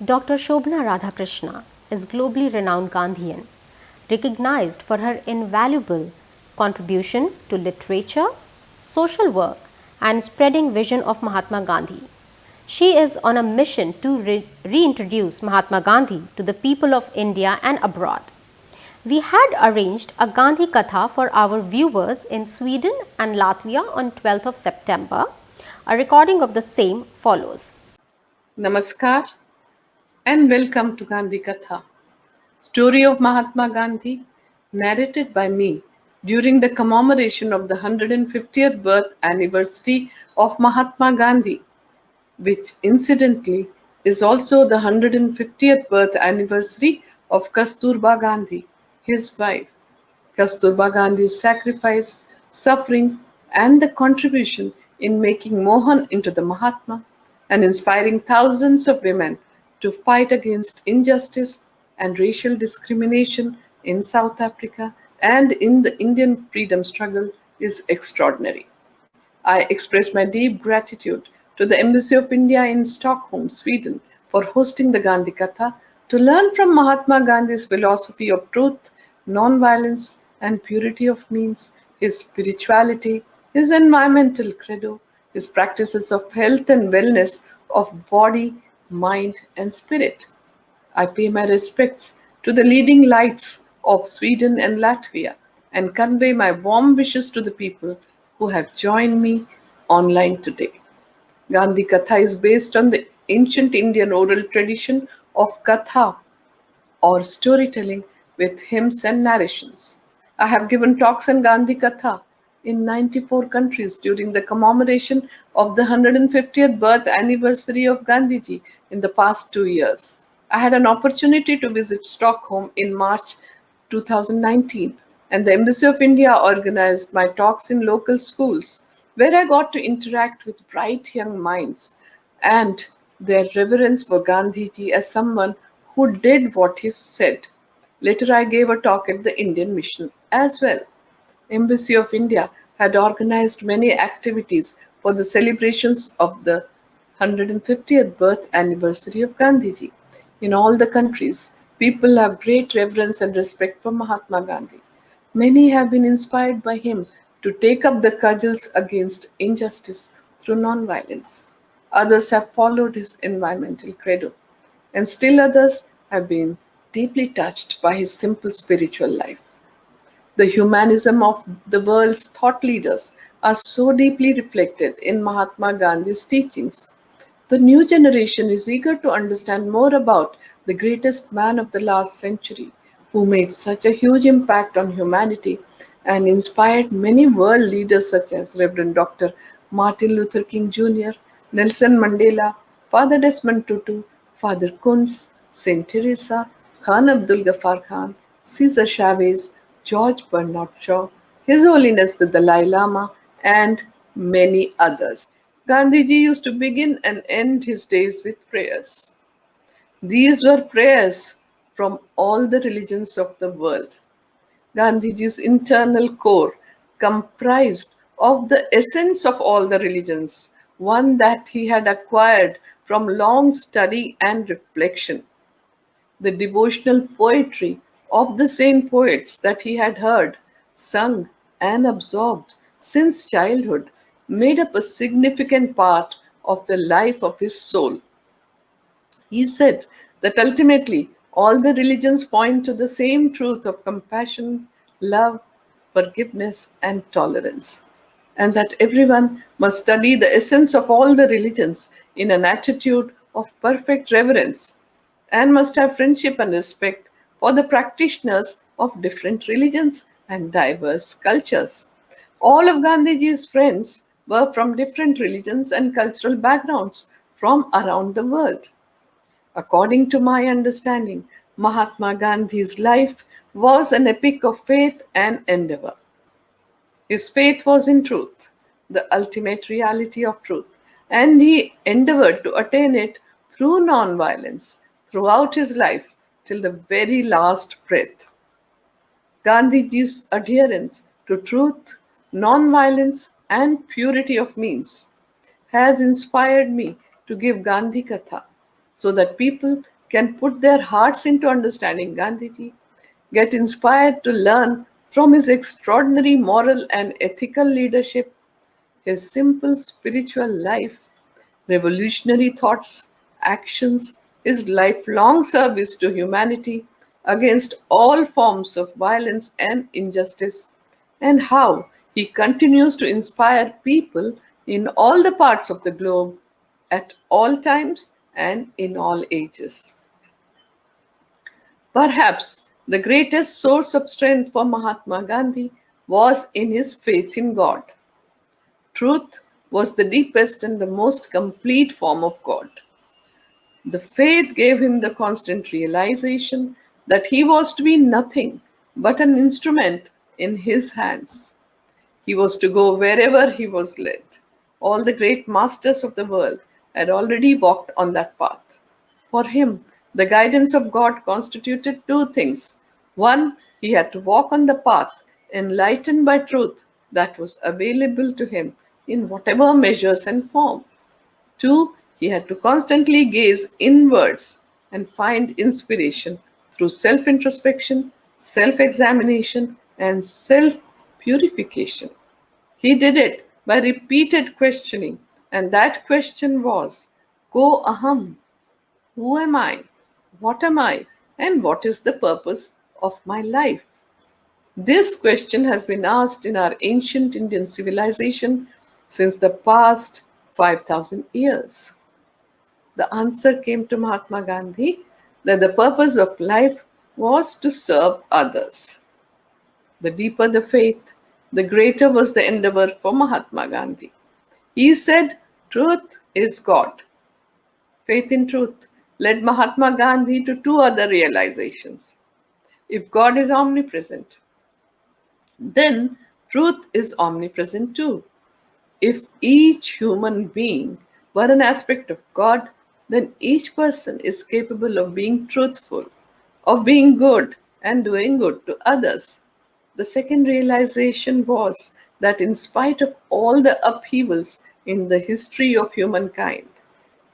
Dr. Shobhana Radhakrishna is globally renowned Gandhian, recognized for her invaluable contribution to literature, social work, and spreading vision of Mahatma Gandhi. She is on a mission to reintroduce Mahatma Gandhi to the people of India and abroad. We had arranged a Gandhi Katha for our viewers in Sweden and Latvia on 12th of September. A recording of the same follows. Namaskar and welcome to Gandhi Katha, story of Mahatma Gandhi, narrated by me during the commemoration of the 150th birth anniversary of Mahatma Gandhi, which incidentally is also the 150th birth anniversary of Kasturba Gandhi, his wife. Kasturba Gandhi's sacrifice, suffering, and the contribution in making Mohan into the Mahatma and inspiring thousands of women to fight against injustice and racial discrimination in South Africa and in the Indian freedom struggle is extraordinary. I express my deep gratitude to the Embassy of India in Stockholm, Sweden, for hosting the Gandhi Katha to learn from Mahatma Gandhi's philosophy of truth, non-violence, and purity of means, his spirituality, his environmental credo, his practices of health and wellness of body, mind, and spirit. I pay my respects to the leading lights of Sweden and Latvia and convey my warm wishes to the people who have joined me online today. Gandhi Katha is based on the ancient Indian oral tradition of Katha or storytelling with hymns and narrations. I have given talks on Gandhi Katha in 94 countries during the commemoration of the 150th birth anniversary of Gandhiji in the past 2 years. I had an opportunity to visit Stockholm in March 2019, and the Embassy of India organized my talks in local schools, where I got to interact with bright young minds and their reverence for Gandhiji as someone who did what he said. Later, I gave a talk at the Indian Mission as well. Embassy of India had organized many activities for the celebrations of the 150th birth anniversary of Gandhiji. In all the countries, people have great reverence and respect for Mahatma Gandhi. Many have been inspired by him to take up the cudgels against injustice through non-violence. Others have followed his environmental credo, and still others have been deeply touched by his simple spiritual life. The humanism of the world's thought leaders are so deeply reflected in Mahatma Gandhi's teachings. The new generation is eager to understand more about the greatest man of the last century, who made such a huge impact on humanity and inspired many world leaders such as Reverend Dr. Martin Luther King Jr., Nelson Mandela, Father Desmond Tutu, Father Kunz, Saint Teresa, Khan Abdul Ghaffar Khan, Cesar Chavez, George Bernard Shaw, His Holiness the Dalai Lama, and many others. Gandhiji used to begin and end his days with prayers. These were prayers from all the religions of the world. Gandhiji's internal core comprised of the essence of all the religions, one that he had acquired from long study and reflection. The devotional poetry of the same poets that he had heard, sung, and absorbed since childhood made up a significant part of the life of his soul. He said that ultimately all the religions point to the same truth of compassion, love, forgiveness, and tolerance, and that everyone must study the essence of all the religions in an attitude of perfect reverence and must have friendship and respect for the practitioners of different religions and diverse cultures. All of Gandhiji's friends were from different religions and cultural backgrounds from around the world. According to my understanding, Mahatma Gandhi's life was an epic of faith and endeavor. His faith was in truth, the ultimate reality of truth, and he endeavored to attain it through non-violence throughout his life till the very last breath. Gandhiji's adherence to truth, non-violence, and purity of means has inspired me to give Gandhi Katha so that people can put their hearts into understanding Gandhiji, get inspired to learn from his extraordinary moral and ethical leadership, his simple spiritual life, revolutionary thoughts, actions, his lifelong service to humanity against all forms of violence and injustice, and how he continues to inspire people in all the parts of the globe at all times and in all ages. Perhaps the greatest source of strength for Mahatma Gandhi was in his faith in God. Truth was the deepest and the most complete form of God. The faith gave him the constant realization that he was to be nothing but an instrument in his hands. He was to go wherever he was led. All the great masters of the world had already walked on that path. For him, the guidance of God constituted two things. One, he had to walk on the path enlightened by truth that was available to him in whatever measures and form. Two, he had to constantly gaze inwards and find inspiration through self introspection, self examination, and self purification. He did it by repeated questioning, and that question was, Ko Aham, who am I? What am I? And what is the purpose of my life? This question has been asked in our ancient Indian civilization since the past 5,000 years. The answer came to Mahatma Gandhi that the purpose of life was to serve others. The deeper the faith, the greater was the endeavor for Mahatma Gandhi. He said, Truth is God. Faith in truth led Mahatma Gandhi to two other realizations. If God is omnipresent, then truth is omnipresent too. If each human being were an aspect of God, then each person is capable of being truthful, of being good and doing good to others. The second realization was that in spite of all the upheavals in the history of humankind,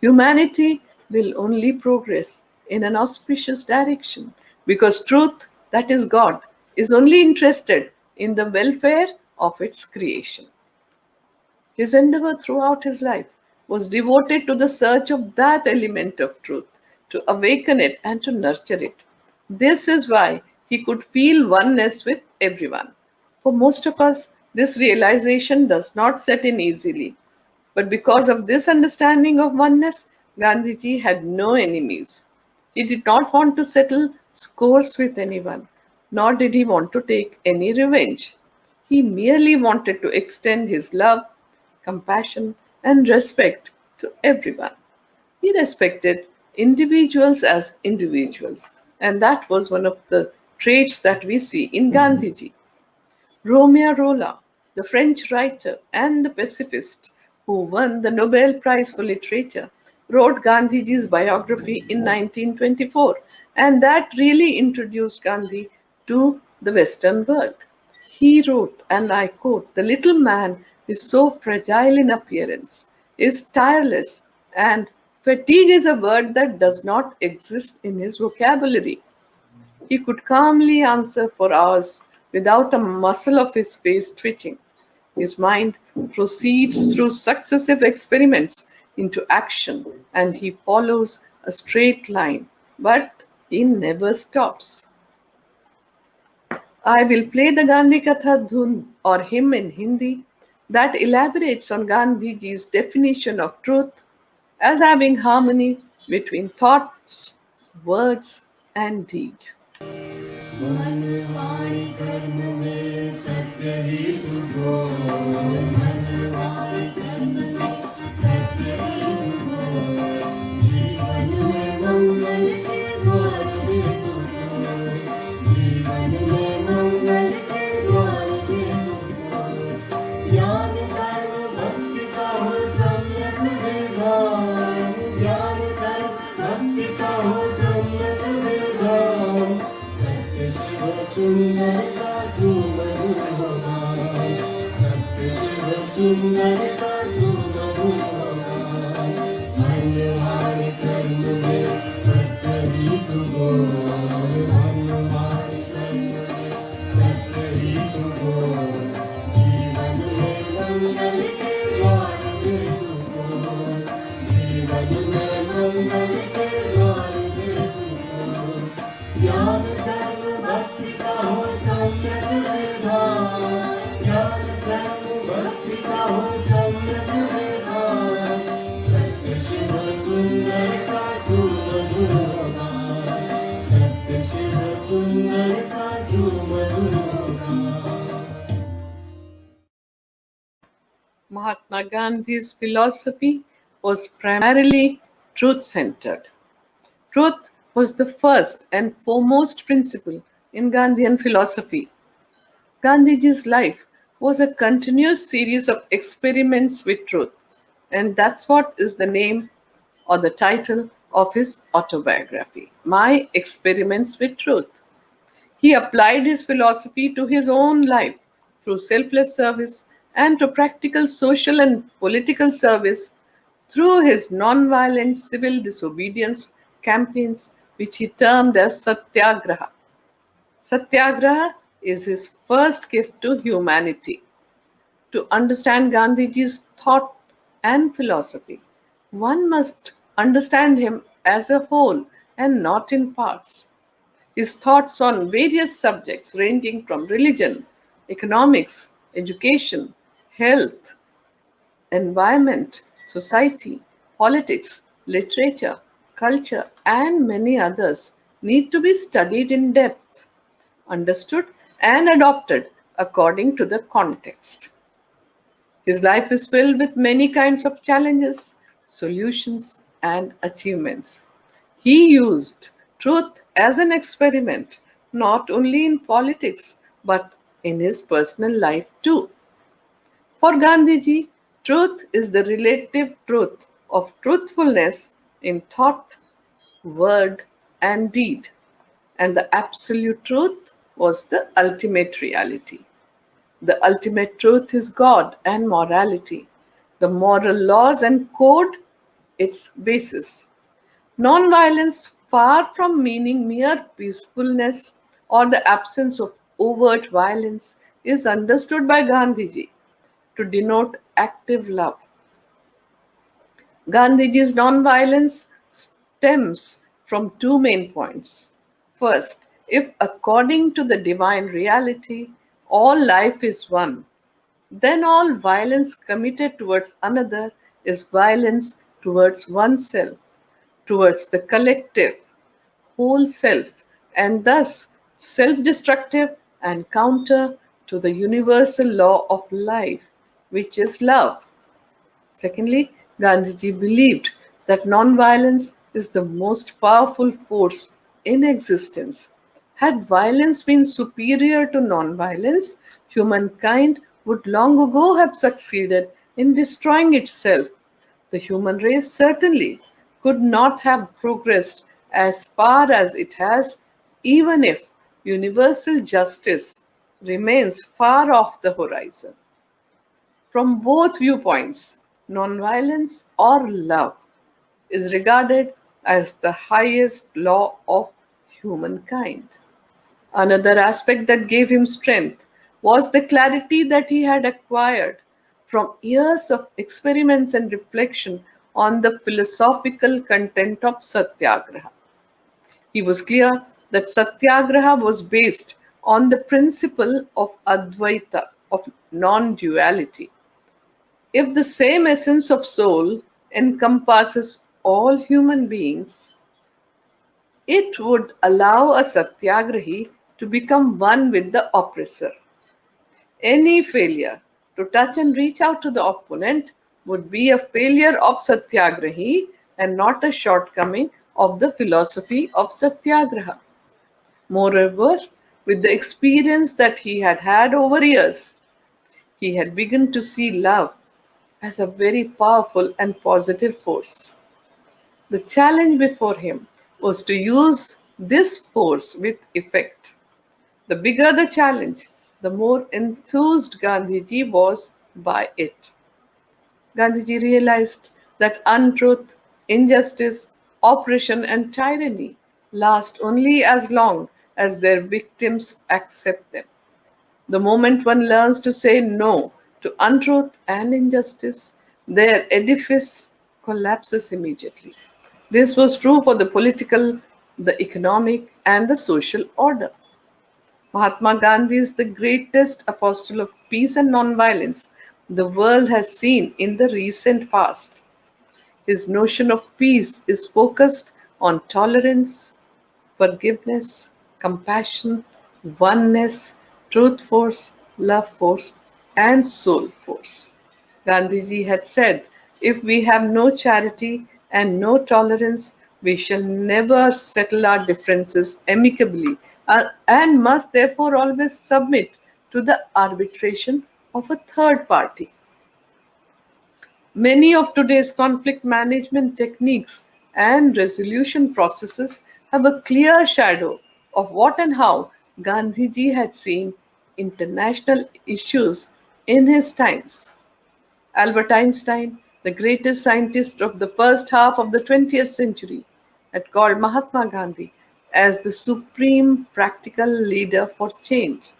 humanity will only progress in an auspicious direction because truth, that is God, is only interested in the welfare of its creation. His endeavor throughout his life was devoted to the search of that element of truth, to awaken it and to nurture it. This is why he could feel oneness with everyone. For most of us, this realization does not set in easily. But because of this understanding of oneness, Gandhiji had no enemies. He did not want to settle scores with anyone, nor did he want to take any revenge. He merely wanted to extend his love, compassion, and respect to everyone. He respected individuals as individuals, and that was one of the traits that we see in Gandhiji. Romeo Rolla, the French writer and the pacifist who won the Nobel Prize for Literature, wrote Gandhiji's biography in 1924, and that really introduced Gandhi to the Western world. He wrote, and I quote, "The little man is so fragile in appearance, is tireless, and fatigue is a word that does not exist in his vocabulary. He could calmly answer for hours without a muscle of his face twitching. His mind proceeds through successive experiments into action, and he follows a straight line, but he never stops." I will play the Gandhi Katha dhun or hymn in Hindi that elaborates on Gandhiji's definition of truth as having harmony between thoughts, words, and deed. मन वाणी कर्म में सत्य ही तुझो मन वाणी कर्म में सत्य ही तुझो जीवन में मंगल के द्वार दे तुझो जीवन में मंगल के द्वार दे तुझो ज्ञान कर्म भक्ति का हो सम्यक विधान ज्ञान कर्म भक्ति का हो सम्यक विधान सुंदर का सुमधुर भगवान सत्य शिव सुंदर का सुमधुर भगवान मन वाणी कर्म में सत्य Mahatma Gandhi's philosophy was primarily truth centered. Truth was the first and foremost principle in Gandhian philosophy. Gandhiji's life was a continuous series of experiments with truth, and that's what is the name or the title of his autobiography, My Experiments with Truth. He applied his philosophy to his own life through selfless service and to practical social and political service through his non-violent civil disobedience campaigns, which he termed as Satyagraha. Satyagraha is his first gift to humanity. To understand Gandhiji's thought and philosophy, one must understand him as a whole and not in parts. His thoughts on various subjects ranging from religion, economics, education, health, environment, society, politics, literature, culture, and many others need to be studied in depth, understood, and adopted according to the context. His life is filled with many kinds of challenges, solutions, and achievements. He used truth as an experiment, not only in politics, but in his personal life too. For Gandhiji, truth is the relative truth of truthfulness in thought, word, and deed, and the absolute truth was the ultimate reality. The ultimate truth is God and morality, the moral laws and code, its basis. Nonviolence, far from meaning mere peacefulness or the absence of overt violence, is understood by Gandhiji to denote active love. Gandhiji's nonviolence stems from two main points. First, if according to the divine reality all life is one, then all violence committed towards another is violence towards oneself, towards the collective, whole self, and thus self destructive and counter to the universal law of life, which is love. Secondly, Gandhiji believed that non-violence is the most powerful force in existence. Had violence been superior to non-violence, humankind would long ago have succeeded in destroying itself. The human race certainly could not have progressed as far as it has, even if universal justice remains far off the horizon. From both viewpoints, nonviolence or love is regarded as the highest law of humankind. Another aspect that gave him strength was the clarity that he had acquired from years of experiments and reflection on the philosophical content of Satyagraha. He was clear that Satyagraha was based on the principle of Advaita, of non duality. If the same essence of soul encompasses all human beings, it would allow a satyagrahi to become one with the oppressor. Any failure to touch and reach out to the opponent would be a failure of satyagrahi and not a shortcoming of the philosophy of satyagraha. Moreover, with the experience that he had had over years, he had begun to see love as a very powerful and positive force. The challenge before him was to use this force with effect. The bigger the challenge, the more enthused Gandhiji was by it. Gandhiji realized that untruth, injustice, oppression, and tyranny last only as long as their victims accept them. The moment one learns to say no to untruth and injustice, their edifice collapses immediately. This was true for the political, the economic, and the social order. Mahatma Gandhi is the greatest apostle of peace and nonviolence the world has seen in the recent past. His notion of peace is focused on tolerance, forgiveness, compassion, oneness, truth force, love force, and soul force. Gandhiji had said, if we have no charity and no tolerance, we shall never settle our differences amicably and must therefore always submit to the arbitration of a third party. Many of today's conflict management techniques and resolution processes have a clear shadow of what and how Gandhiji had seen international issues in his times. Albert Einstein, the greatest scientist of the first half of the 20th century, had called Mahatma Gandhi as the supreme practical leader for change.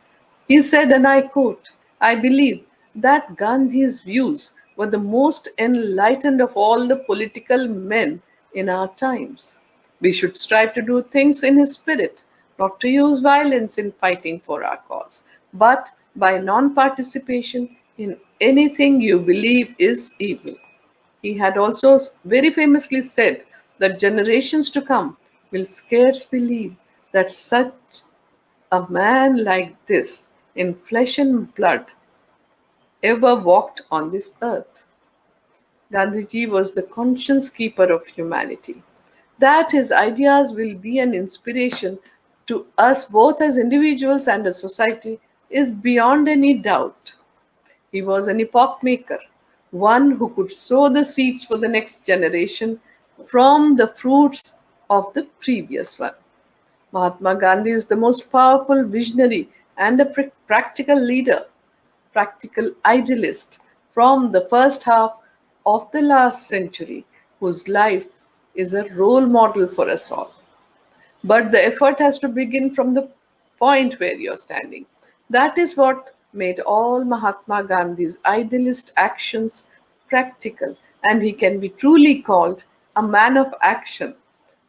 He said, and I quote, I believe that Gandhi's views were the most enlightened of all the political men in our times. We should strive to do things in his spirit, not to use violence in fighting for our cause, but by non participation in anything you believe is evil. He had also very famously said that generations to come will scarce believe that such a man like this, in flesh and blood, ever walked on this earth. Gandhiji was the conscience keeper of humanity. That his ideas will be an inspiration to us both as individuals and as society is beyond any doubt. He was an epoch maker, one who could sow the seeds for the next generation from the fruits of the previous one. Mahatma Gandhi is the most powerful visionary and a practical leader, practical idealist from the first half of the last century, whose life is a role model for us all. But the effort has to begin from the point where you're standing. That is what made all Mahatma Gandhi's idealist actions practical, and he can be truly called a man of action.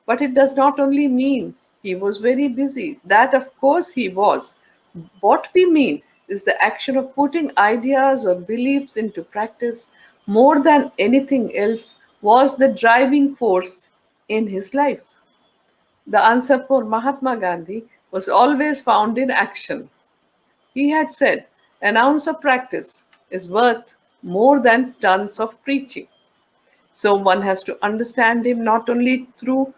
But it does not only mean he was very busy, that of course he was. What we mean is the action of putting ideas or beliefs into practice more than anything else was the driving force in his life. The answer for Mahatma Gandhi was always found in action. He had said, an ounce of practice is worth more than tons of preaching. So one has to understand him not only through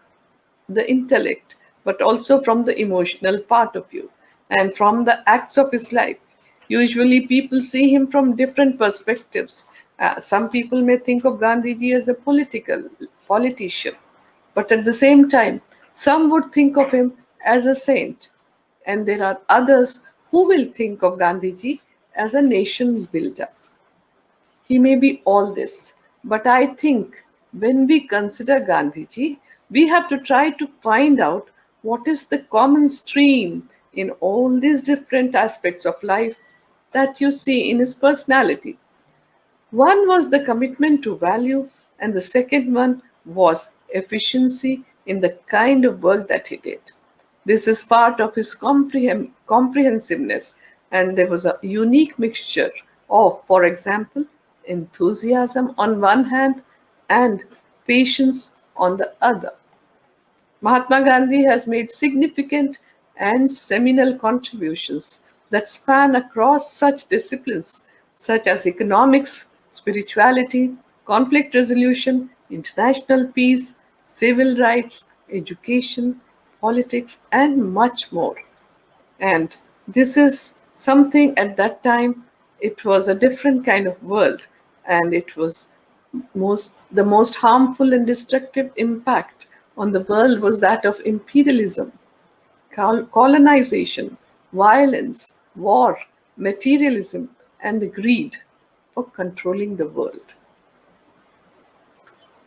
the intellect, but also from the emotional part of you and from the acts of his life. Usually, people see him from different perspectives. Some people may think of Gandhiji as a politician, but at the same time, some would think of him as a saint, and there are others who will think of Gandhiji as a nation builder. He may be all this, but I think when we consider Gandhiji, we have to try to find out what is the common stream in all these different aspects of life that you see in his personality. One was the commitment to value, and the second one was efficiency in the kind of work that he did. This is part of his comprehensiveness, and there was a unique mixture of, for example, enthusiasm on one hand and patience on the other. Mahatma Gandhi has made significant and seminal contributions that span across such disciplines such as economics, spirituality, conflict resolution, international peace, civil rights, education, politics, and much more. And this is something at that time, it was a different kind of world, and it was the most harmful and destructive impact on the world was that of imperialism, colonization, violence, war, materialism, and the greed for controlling the world.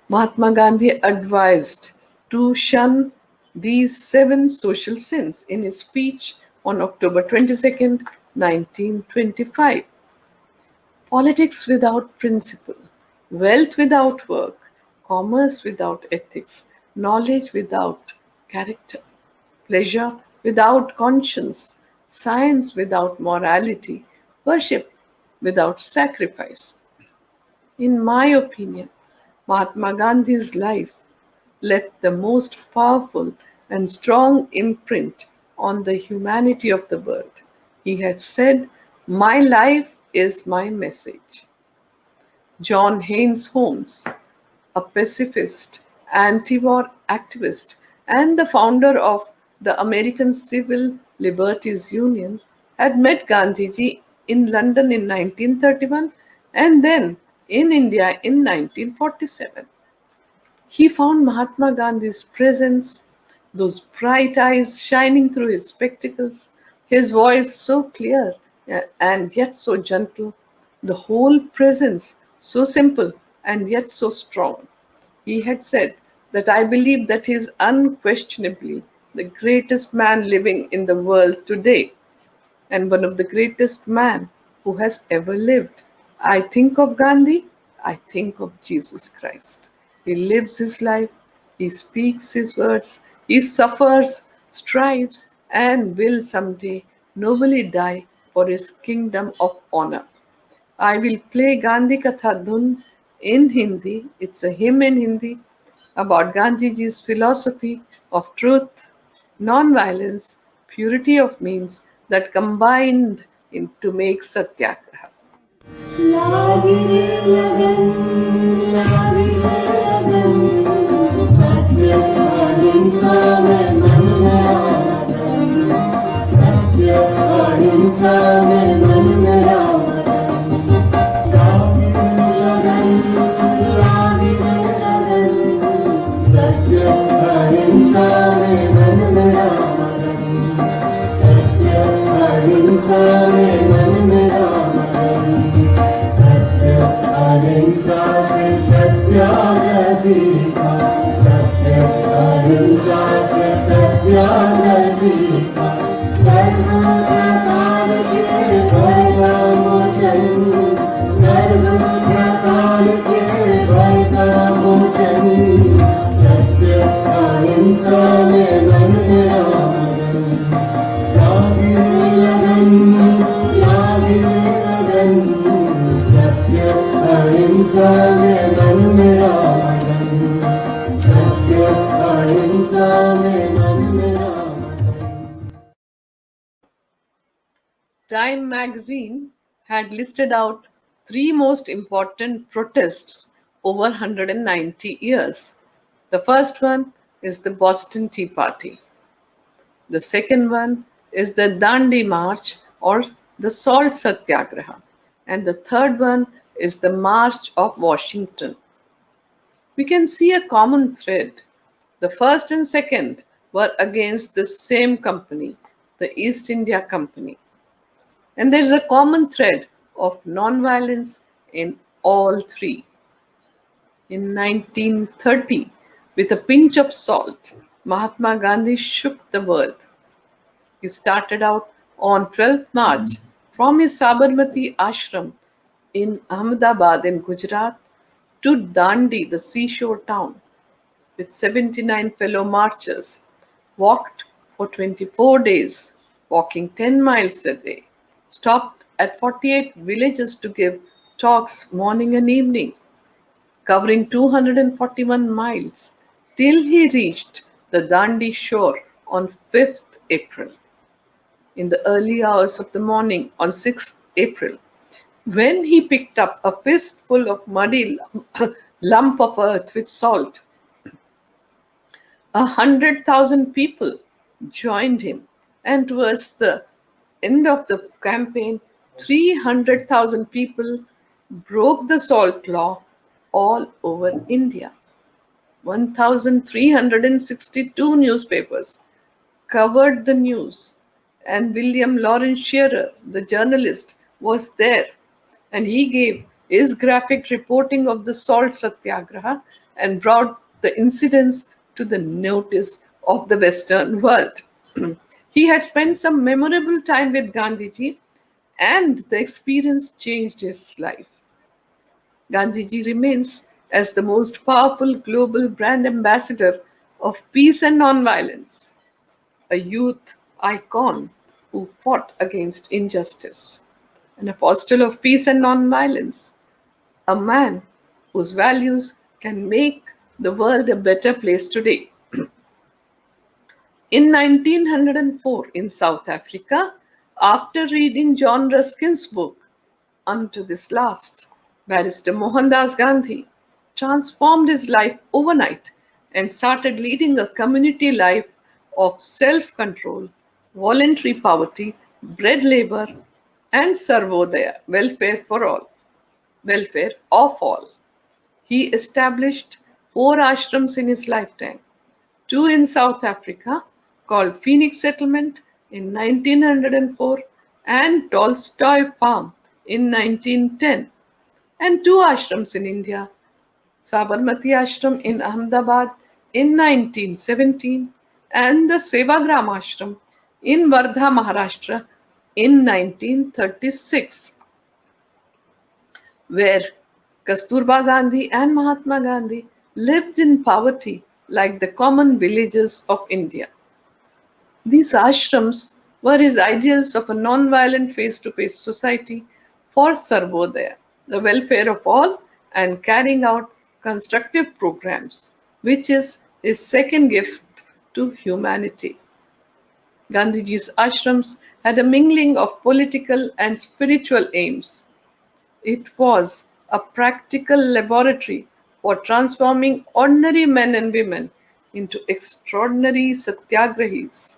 Mahatma Gandhi advised to shun these seven social sins in his speech on October 22nd, 1925. Politics without principle, wealth without work, commerce without ethics, knowledge without character, pleasure without conscience, science without morality, worship without sacrifice. In my opinion, Mahatma Gandhi's life left the most powerful and strong imprint on the humanity of the world. He had said, my life is my message. John Haynes Holmes, a pacifist, anti war activist, and the founder of the American Civil Liberties Union, had met Gandhiji in London in 1931 and then in India in 1947. He found Mahatma Gandhi's presence, those bright eyes shining through his spectacles, his voice so clear and yet so gentle, the whole presence so simple and yet so strong. He had said that I believe that he is unquestionably the greatest man living in the world today and one of the greatest men who has ever lived. I think of Gandhi, I think of Jesus Christ. He lives his life, he speaks his words, he suffers, strives, and will someday nobly die for his kingdom of honor. I will play Gandhi Katha Dhun in Hindi. It's a hymn in Hindi about Gandhiji's philosophy of truth, non-violence, purity of means that combined to make Satyagraha. लागी रे लगन लागी रे लगन सत्य अहिंसा में मन मेरा मगन सत्य अहिंसा में मन मेरा मगन लागी रे लगन सत्य अहिंसा में मन मेरा मगन सत्य अहिंसा में मन मेरा मगन अहिंसा से सत्याग्रह सीखा सत्य अहिंसा से सत्याग्रह सीखा सर्व प्रकार के भय का मोचन सर्व प्रकार के भय का मोचन सत्य अहिंसा में मन मेरा मगन लागी लगन सत्य अहिंसा में मन मेरा मगन सत्य अहिंसा में मन मेरा मगन Time magazine had listed out three most important protests over 190 years. The first one is the Boston Tea Party. The second one is the Dandi March or the Salt Satyagraha. And the third one is the March of Washington. We can see a common thread. The first and second were against the same company, the East India Company. And there is a common thread of non-violence in all three. In 1930, with a pinch of salt, Mahatma Gandhi shook the world. He started out on 12th March from his Sabarmati ashram in Ahmedabad in Gujarat to Dandi, the seashore town, with 79 fellow marchers, walked for 24 days, walking 10 miles a day, stopped at 48 villages to give talks morning and evening, covering 241 miles, till he reached the Dandi shore on 5th April. In the early hours of the morning on 6th April, when he picked up a fistful of muddy lump of earth with salt, 100,000 people joined him, and towards the end of the campaign, 300,000 people broke the salt law all over India. 1,362 newspapers covered the news, and William Lawrence Shearer, the journalist, was there, and he gave his graphic reporting of the salt satyagraha and brought the incidents to the notice of the Western world. He had spent some memorable time with Gandhiji, and the experience changed his life. Gandhiji remains as the most powerful global brand ambassador of peace and non-violence, a youth icon who fought against injustice, an apostle of peace and non-violence, a man whose values can make the world a better place today. In 1904 in South Africa, after reading John Ruskin's book, Unto This Last, Barrister Mohandas Gandhi transformed his life overnight and started leading a community life of self control, voluntary poverty, bread labor, and Sarvodaya, welfare of all. He established four ashrams in his lifetime, two in South Africa called Phoenix Settlement in 1904 and Tolstoy Farm in 1910, and two ashrams in India, Sabarmati Ashram in Ahmedabad in 1917 and the Sevagram Ashram in Wardha, Maharashtra in 1936, where Kasturba Gandhi and Mahatma Gandhi lived in poverty like the common villagers of India. These ashrams were his ideals of a non-violent face-to-face society for Sarvodaya, the welfare of all, and carrying out constructive programs, which is his second gift to humanity. Gandhiji's ashrams had a mingling of political and spiritual aims. It was a practical laboratory for transforming ordinary men and women into extraordinary satyagrahis,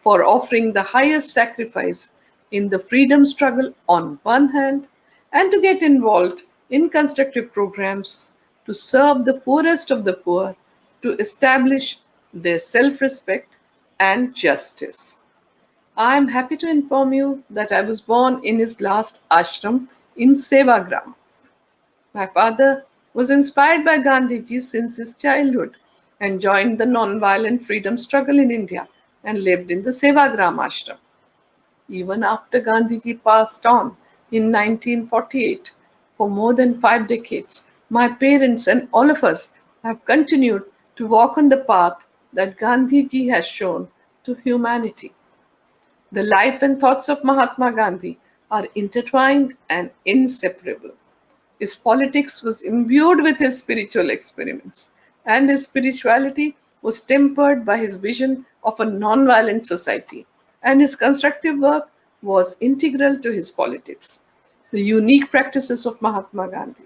for offering the highest sacrifice in the freedom struggle on one hand, and to get involved in constructive programs to serve the poorest of the poor, to establish their self respect and justice. I am happy to inform you that I was born in his last ashram in Sevagram. My father was inspired by Gandhiji since his childhood and joined the non-violent freedom struggle in India and lived in the Sevagram ashram. Even after Gandhiji passed on in 1948, for more than 5 decades, my parents and all of us have continued to walk on the path that Gandhiji has shown to humanity. The life and thoughts of Mahatma Gandhi are intertwined and inseparable. His politics was imbued with his spiritual experiments, and his spirituality was tempered by his vision of a non-violent society, and his constructive work was integral to his politics. The unique practices of Mahatma Gandhi,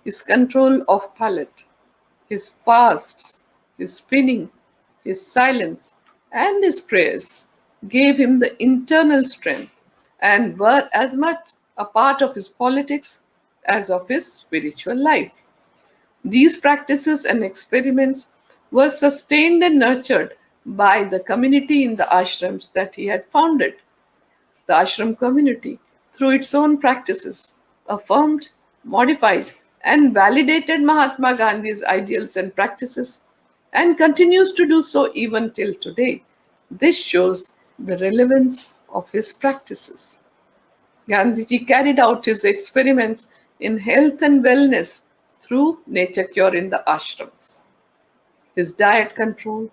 his control of palate, his fasts, his spinning, his silence, and his prayers gave him the internal strength and were as much a part of his politics as of his spiritual life. These practices and experiments were sustained and nurtured by the community in the ashrams that he had founded. The ashram community, through its own practices, affirmed, modified, and validated Mahatma Gandhi's ideals and practices and continues to do so even till today. This shows the relevance of his practices. Gandhiji carried out his experiments in health and wellness through nature cure in the ashrams. His diet control,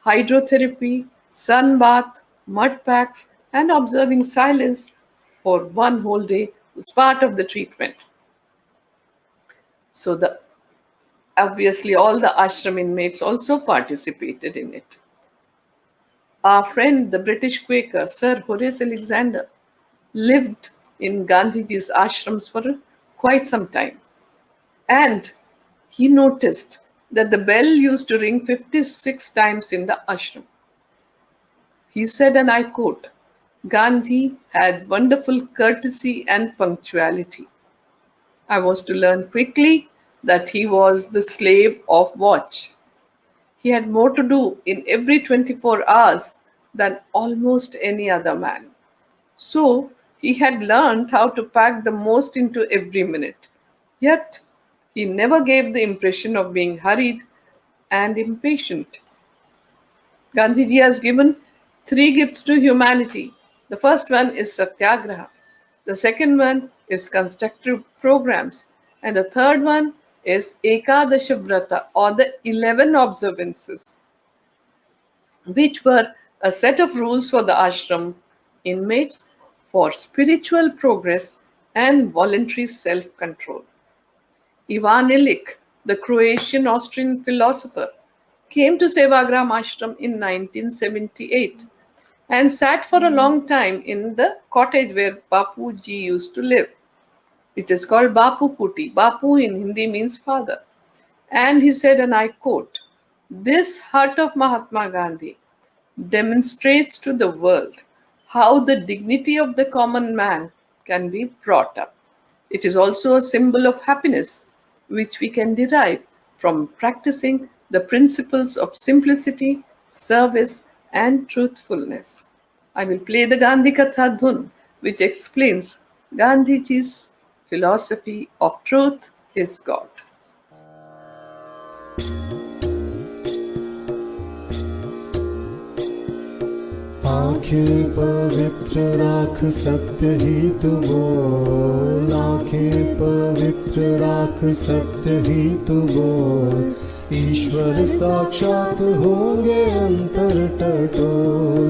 hydrotherapy, sun bath, mud packs, and observing silence for one whole day was part of the treatment. So obviously all the ashram inmates also participated in it. Our friend, the British Quaker, Sir Horace Alexander, lived in Gandhiji's ashrams for quite some time. And he noticed that the bell used to ring 56 times in the ashram. He said, and I quote, Gandhi had wonderful courtesy and punctuality. I was to learn quickly that he was the slave of watch. He had more to do in every 24 hours than almost any other man. So he had learned how to pack the most into every minute. Yet he never gave the impression of being hurried and impatient. Gandhiji has given 3 gifts to humanity. The first one is Satyagraha. The second one is constructive programs. And the third one is Ekadasha Vrata, or the 11 observances, which were a set of rules for the ashram inmates for spiritual progress and voluntary self-control. Ivan Illich, the Croatian Austrian philosopher, came to Sevagram ashram in 1978 and sat for a long time in the cottage where Bapuji used to live. It is called Bapu Kuti. Bapu in Hindi means father. And he said, and I quote, "This hut of Mahatma Gandhi demonstrates to the world how the dignity of the common man can be brought up. It is also a symbol of happiness, which we can derive from practicing the principles of simplicity, service, and truthfulness." I will play the Gandhi Katha Dhun, which explains Gandhiji's philosophy of truth is God. आंखें पवित्र राख सत्य ही तू बोल, आंखें पवित्र राख सत्य ही तू बोल, ईश्वर साक्षात होंगे अंतर टटोल,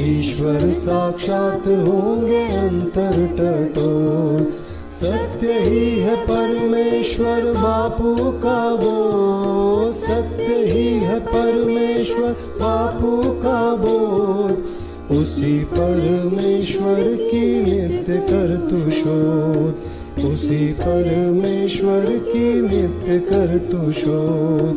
ईश्वर साक्षात होंगे अंतर टटोल, सत्य ही है परमेश्वर बापू का बोल, सत्य ही है परमेश्वर बापू का बोल, उसी परमेश्वर की नित्य कर तू शोध, उसी परमेश्वर की नित्य कर तू शोध,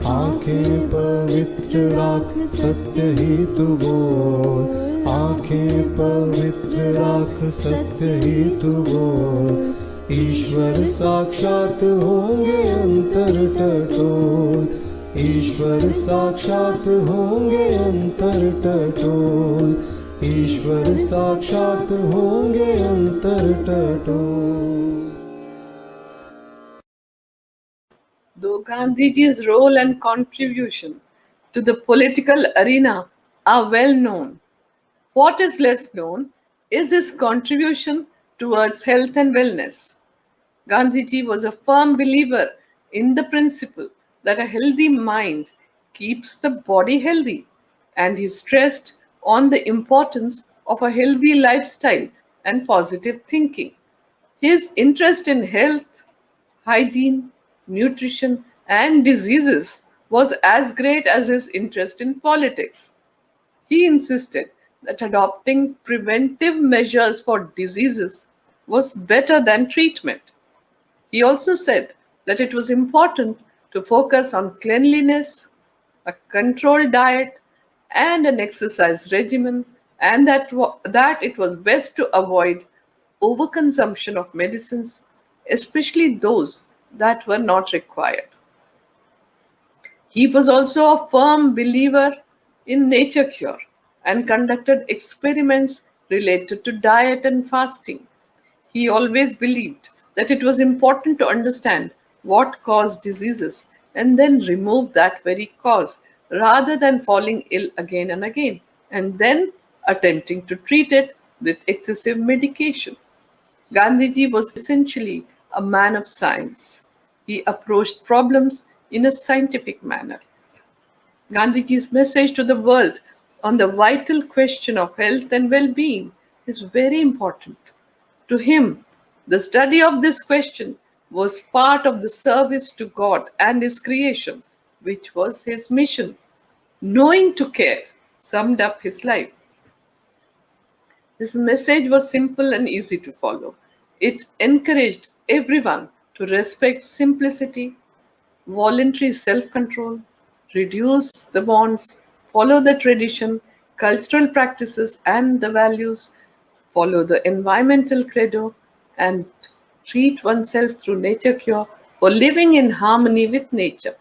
आंखें पवित्र राख सत्य ही तू बोल, आंखें पवित्र राख सत्य ही तू बोल, ईश्वर साक्षात होंगे अंतर टटोल, ईश्वर साक्षात होंगे अंतर टटोल, ईश्वर साक्षात होंगे अंतर टटोल. Though Gandhiji's role and contribution to the political arena are well known, what is less known is his contribution towards health and wellness. Gandhiji was a firm believer in the principle that a healthy mind keeps the body healthy, and he stressed on the importance of a healthy lifestyle and positive thinking. His interest in health, hygiene, nutrition, and diseases was as great as his interest in politics. He insisted that adopting preventive measures for diseases was better than treatment. He also said that it was important to focus on cleanliness, a controlled diet, and an exercise regimen, and that it was best to avoid overconsumption of medicines, especially those that were not required. He was also a firm believer in nature cure and conducted experiments related to diet and fasting. He always believed that it was important to understand what caused diseases and then remove that very cause rather than falling ill again and again and then attempting to treat it with excessive medication. Gandhiji was essentially a man of science. He approached problems in a scientific manner. Gandhiji's message to the world on the vital question of health and well being is very important. To him, the study of this question was part of the service to God and His creation, which was his mission. Knowing to care summed up his life. His message was simple and easy to follow. It encouraged everyone to respect simplicity, voluntary self control, reduce the bonds, follow the tradition, cultural practices, and the values, follow the environmental credo, and treat oneself through nature cure for living in harmony with nature.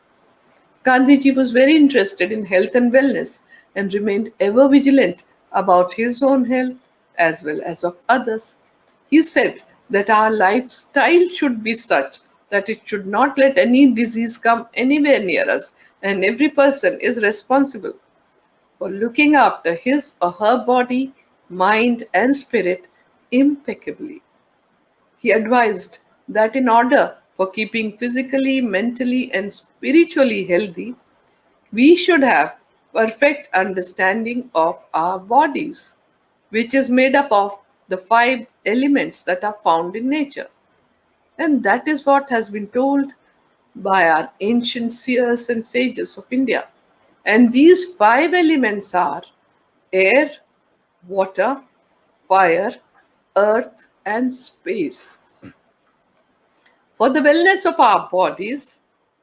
Gandhiji was very interested in health and wellness and remained ever vigilant about his own health as well as of others. He said that our lifestyle should be such that it should not let any disease come anywhere near us, and every person is responsible for looking after his or her body, mind, and spirit impeccably. He advised that in order for keeping physically, mentally, and spiritually healthy, we should have perfect understanding of our bodies, which is made up of the five elements that are found in nature. And that is what has been told by our ancient seers and sages of India. And these five elements are air, water, fire, earth, and space. For the wellness of our bodies,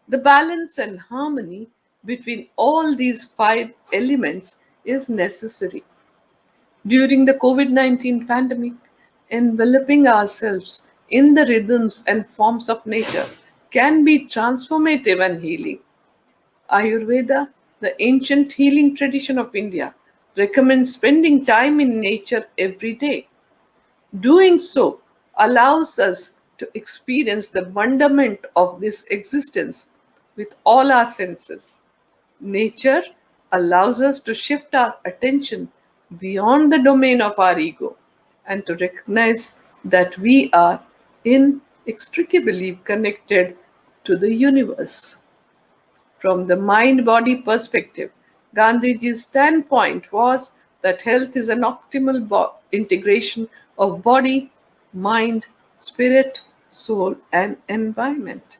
the balance and harmony between all these five elements is necessary. During the COVID 19 pandemic, enveloping ourselves in the rhythms and forms of nature can be transformative and healing. Ayurveda, the ancient healing tradition of India, recommends spending time in nature every day. Doing so allows us to experience the wonderment of this existence with all our senses. Nature allows us to shift our attention beyond the domain of our ego and to recognize that we are inextricably connected to the universe. From the mind body perspective, Gandhiji's standpoint was that health is an optimal integration of body, mind, spirit, soul, and environment.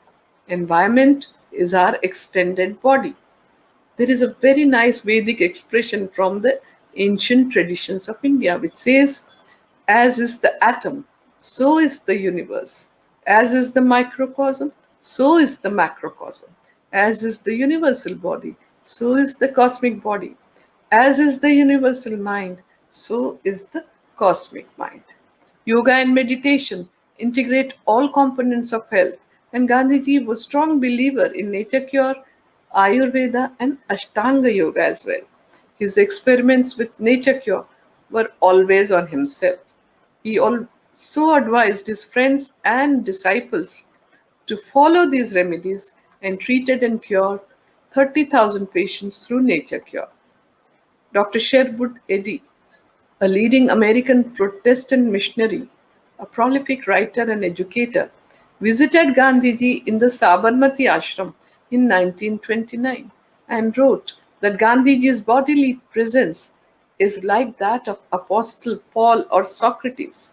Environment is our extended body. There is a very nice Vedic expression from the ancient traditions of India which says, as is the atom, so is the universe. As is the microcosm, so is the macrocosm. As is the universal body, so is the cosmic body. As is the universal mind, so is the cosmic mind. Yoga and meditation integrate all components of health, and Gandhiji was a strong believer in nature cure, Ayurveda, and Ashtanga Yoga as well. His experiments with nature cure were always on himself. He also advised his friends and disciples to follow these remedies and treated and cured 30,000 patients through nature cure. Dr. Sherwood Eddy, a leading American Protestant missionary, a prolific writer and educator, visited Gandhiji in the Sabarmati ashram in 1929 and wrote that Gandhiji's bodily presence is like that of Apostle Paul or Socrates.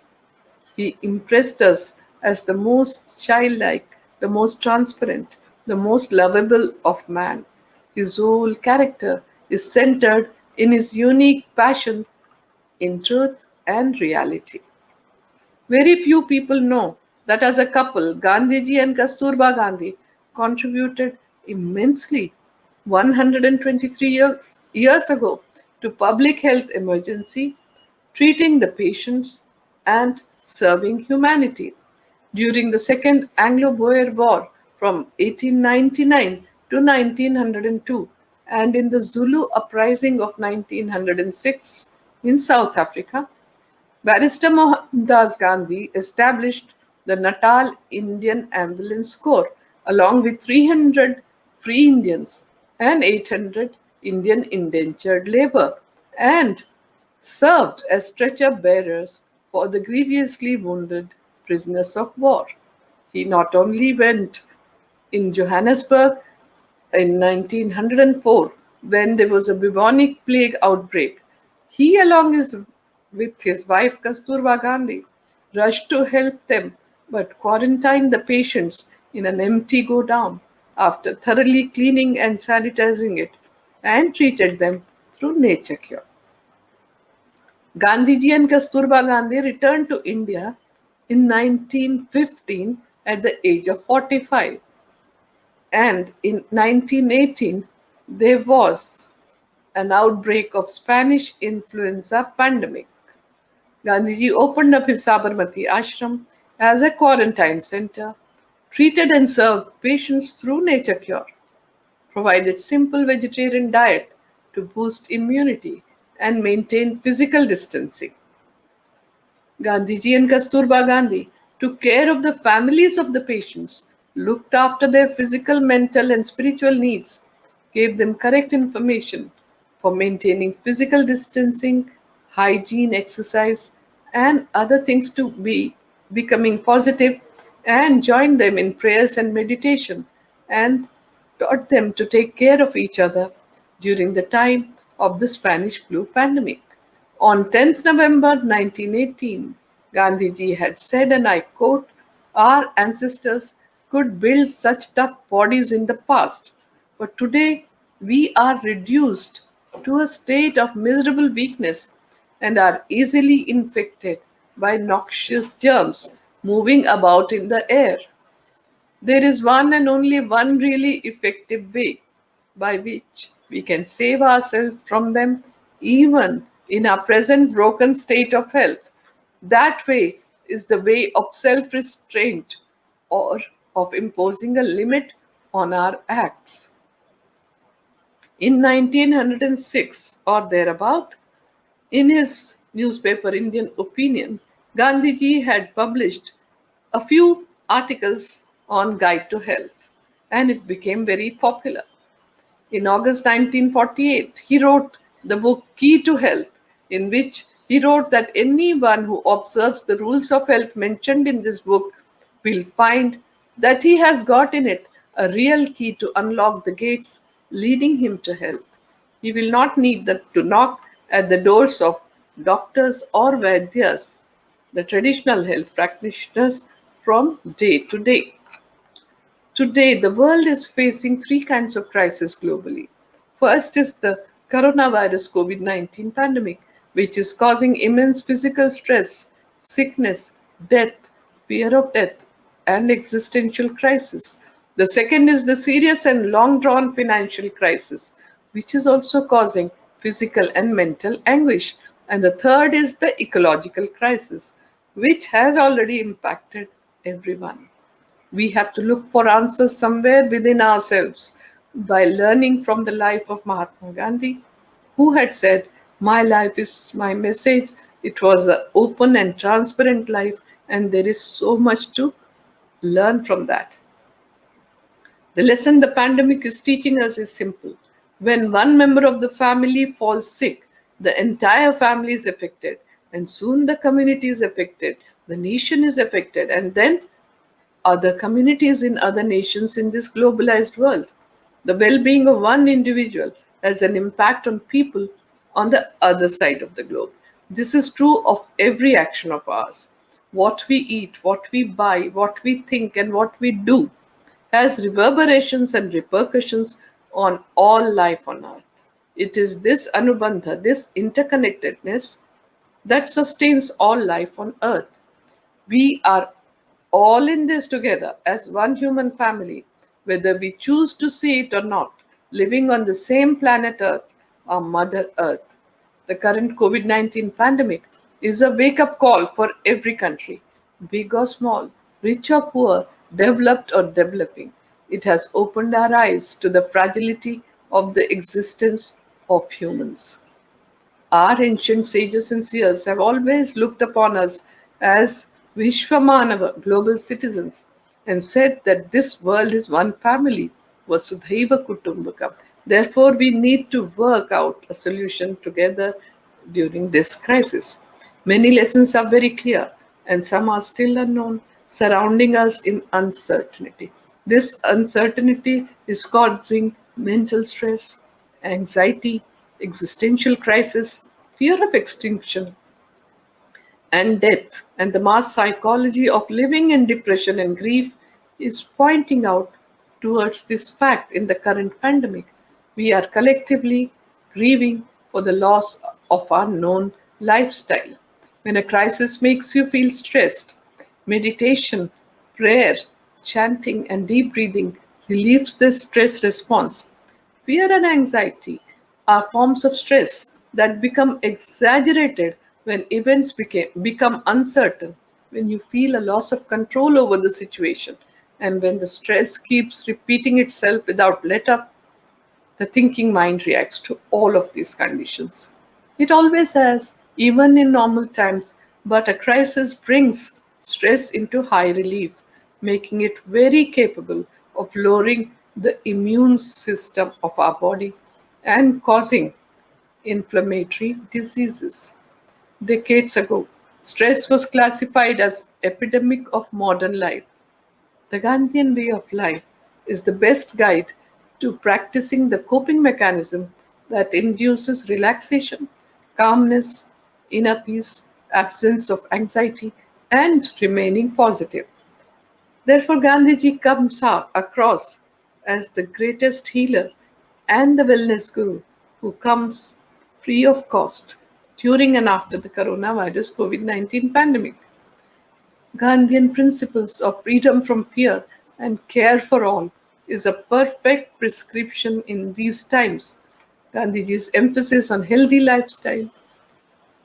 He impressed us as the most childlike, the most transparent, the most lovable of man. His whole character is centered in his unique passion in truth and reality. Very few people know that as a couple, Gandhiji and Kasturba Gandhi contributed immensely 123 years ago to public health emergency, treating the patients and serving humanity. During the Second Anglo-Boer War from 1899 to 1902 and in the Zulu uprising of 1906 in South Africa, Barrister Mohandas Gandhi established the Natal Indian Ambulance Corps along with 300 free Indians and 800 Indian indentured labor and served as stretcher bearers for the grievously wounded prisoners of war. He not only went in Johannesburg in 1904 when there was a bubonic plague outbreak, he along with his wife Kasturba Gandhi rushed to help them but quarantined the patients in an empty godown after thoroughly cleaning and sanitizing it and treated them through nature cure. Gandhiji and Kasturba Gandhi returned to India in 1915 at the age of 45. And in 1918, there was an outbreak of Spanish influenza pandemic. Gandhiji opened up his Sabarmati ashram as a quarantine center, treated and served patients through nature cure, provided simple vegetarian diet to boost immunity and maintain physical distancing. Gandhiji and Kasturba Gandhi took care of the families of the patients, looked after their physical, mental, and spiritual needs, gave them correct information for maintaining physical distancing, hygiene, exercise, and other things to be becoming positive, and joined them in prayers and meditation, and taught them to take care of each other during the time of the Spanish flu pandemic. On 10th November 1918, Gandhiji had said, and I quote, "Our ancestors could build such tough bodies in the past, but today we are reduced to a state of miserable weakness and are easily infected by noxious germs moving about in the air." There is one and only one really effective way by which we can save ourselves from them, even in our present broken state of health. That way is the way of self restraint or of imposing a limit on our acts. In 1906 or thereabout, in his newspaper Indian Opinion, Gandhiji had published a few articles on Guide to Health, and it became very popular. In August 1948, he wrote the book Key to Health, in which he wrote that anyone who observes the rules of health mentioned in this book will find that he has got in it a real key to unlock the gates leading him to health. He will not need to knock at the doors of doctors or vaidyas, the traditional health practitioners, from day to day. Today, the world is facing three kinds of crisis globally. First is the coronavirus COVID-19 pandemic, which is causing immense physical stress, sickness, death, fear of death, and existential crisis. The second is the serious and long drawn financial crisis, which is also causing physical and mental anguish. And the third is the ecological crisis, which has already impacted everyone. We have to look for answers somewhere within ourselves by learning from the life of Mahatma Gandhi, who had said, "My life is my message." It was an open and transparent life, and there is so much to learn from that. The lesson the pandemic is teaching us is simple. When one member of the family falls sick, the entire family is affected, and soon the community is affected, the nation is affected, and then other communities in other nations in this globalized world. The well being of one individual has an impact on people on the other side of the globe. This is true of every action of ours. What we eat, what we buy, what we think, and what we do has reverberations and repercussions on all life on earth. It is this anubandha, this interconnectedness, that sustains all life on earth. We are all in this together as one human family, whether we choose to see it or not, living on the same planet Earth, our Mother Earth. The current COVID 19 pandemic is a wake up call for every country, big or small, rich or poor, developed or developing. It has opened our eyes to the fragility of the existence of humans. Our ancient sages and seers have always looked upon us as Vishwamanava, global citizens, and said that this world is one family, Vasudhaiva Kutumbakam. Therefore, we need to work out a solution together during this crisis. Many lessons are very clear, and some are still unknown, surrounding us in uncertainty. This uncertainty is causing mental stress, anxiety, existential crisis, fear of extinction, and death. And the mass psychology of living in depression and grief is pointing out towards this fact in the current pandemic. We are collectively grieving for the loss of our known lifestyle. When a crisis makes you feel stressed, meditation, prayer, chanting, and deep breathing relieves the stress response. Fear and anxiety are forms of stress that become exaggerated when events become uncertain, when you feel a loss of control over the situation, and when the stress keeps repeating itself without let up. The thinking mind reacts to all of these conditions. It always has, even in normal times, but a crisis brings stress into high relief, making it very capable of lowering the immune system of our body and causing inflammatory diseases. Decades ago, stress was classified as epidemic of modern life. The Gandhian way of life is the best guide to practicing the coping mechanism that induces relaxation, calmness, inner peace, absence of anxiety, and remaining positive. Therefore, Gandhiji comes across as the greatest healer and the wellness guru who comes free of cost during and after the coronavirus COVID 19 pandemic. Gandhian principles of freedom from fear and care for all is a perfect prescription in these times. Gandhiji's emphasis on healthy lifestyle,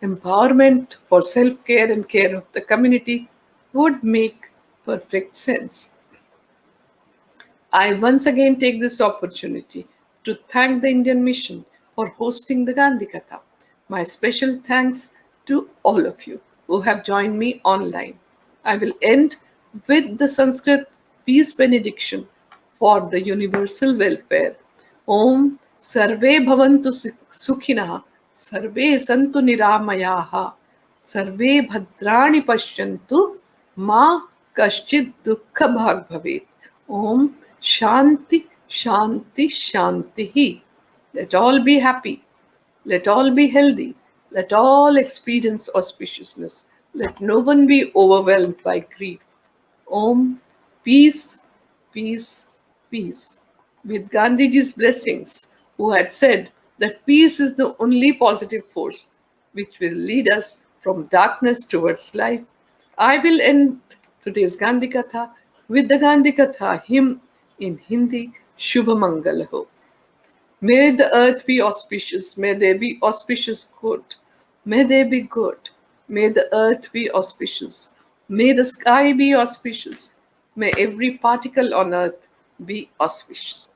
empowerment for self-care and care of the community would make perfect sense. I once again take this opportunity to thank the Indian Mission for hosting the Gandhi Katha. My special thanks to all of you who have joined me online. I will end with the Sanskrit peace benediction for the universal welfare. Om Sarve Bhavantu Sukhina Sarve Santu Niramayaha Sarve Bhadrani Pashyantu Ma Kaschid Dukkha Bhag Bhavet. Om Shanti Shanti Shanti. Let all be happy. Let all be healthy. Let all experience auspiciousness. Let no one be overwhelmed by grief. Om, peace, peace, peace. With Gandhiji's blessings, who had said that peace is the only positive force which will lead us from darkness towards light, I will end today's Gandhi Katha with the Gandhi Katha hymn in Hindi, Shubha Mangal Ho. May the earth be auspicious, may there be auspicious good, may there be good, may the earth be auspicious, may the sky be auspicious, may every particle on earth be auspicious.